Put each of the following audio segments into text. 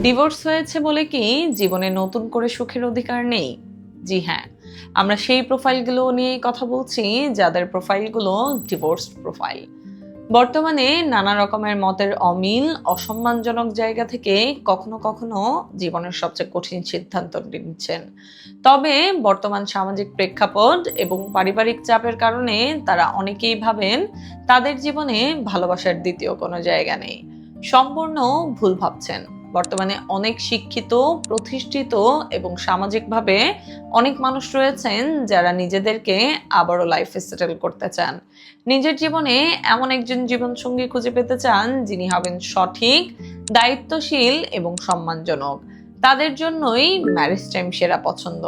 Divorce হয়েছে বলে কি জীবনে নতুন করে সুখের অধিকার নেই? জি হ্যাঁ, আমরা সেই প্রোফাইলগুলো নিয়েই কথা বলছি যাদের প্রোফাইলগুলো ডিভোর্স প্রোফাইল। বর্তমানে নানা রকমের মতের অমিল, অসম্মানজনক জায়গা থেকে কখনো কখনো জীবনের সবচেয়ে কঠিন সিদ্ধান্ত নিচ্ছেন। তবে বর্তমান সামাজিক প্রেক্ষাপট এবং পারিবারিক চাপের কারণে তারা অনেকেই ভাবেন তাদের জীবনে ভালোবাসার দ্বিতীয় কোনো জায়গা নেই। সম্পূর্ণ ভুল ভাবছেন। বর্তমানে অনেক শিক্ষিত, প্রতিষ্ঠিত এবং সামাজিকভাবে অনেক মানুষ রয়েছেন যারা নিজেদেরকে আবারও লাইফে সেটেল করতে চান। নিজের জীবনে এমন একজন জীবনসঙ্গী খুঁজে পেতে চান যিনি হবেন সঠিক, দায়িত্বশীল এবং সম্মানজনক। তাদের জন্যই ম্যারেজ টাইম সেরা পছন্দ।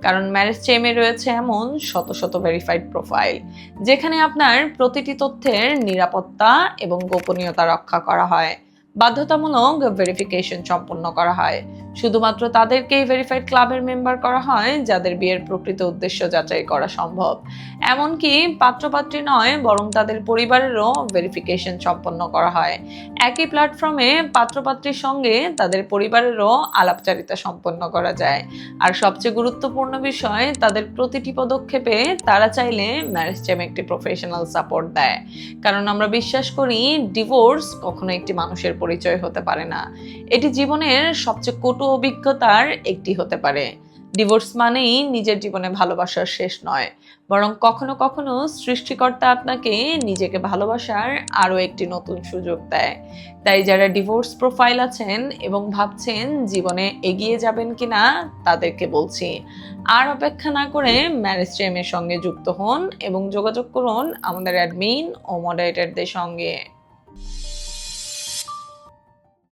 কারণ ম্যারেজ টাইমে রয়েছে এমন শত শত ভেরিফাইড প্রোফাইল যেখানে আপনার প্রতিটি তথ্যের নিরাপত্তা এবং গোপনীয়তা রক্ষা করা হয়। বাধ্যতামূলক ভেরিফিকেশন সম্পন্ন করা হয়। শুধুমাত্র তাদেরকেই ভেরিফাইড ক্লাবের মেম্বার করা হয় যাদের বিয়ের প্রকৃত উদ্দেশ্য যাচাই করা সম্ভব। এমনকি পাত্রপাত্রী নয়, বরং তাদের পরিবারেরও ভেরিফিকেশন সম্পন্ন করা হয়। একই প্ল্যাটফর্মে পাত্রপাত্রীর সঙ্গে তাদের পরিবারেরও আলাপচারিতা সম্পন্ন করা যায়। আর সবচেয়ে গুরুত্বপূর্ণ বিষয়, তাদের প্রতিটি পদক্ষেপে তারা চাইলে ম্যারেজ টাইম একটি প্রফেশনাল সাপোর্ট দেয়। কারণ আমরা বিশ্বাস করি ডিভোর্স কখনো একটি মানুষের পরিচয় হতে পারে না, এটি জীবনের সবচেয়ে কটু অভিজ্ঞতার একটি হতে পারে। ডিভোর্স মানেই নিজের জীবনে ভালোবাসার শেষ নয়, বরং কখনো কখনো সৃষ্টিকর্তা আপনাকে নিজেকে ভালোবাসার আরো একটি নতুন সুযোগ দেয়। তাই যারা ডিভোর্স প্রোফাইল আছেন এবং ভাবছেন জীবনে এগিয়ে যাবেন কিনা, তাদেরকে বলছি, আর অপেক্ষা না করে ম্যারেজ টাইমের সঙ্গে যুক্ত হন এবং যোগাযোগ করুন আমাদের অ্যাডমিন ও মডারেটরদের সঙ্গে।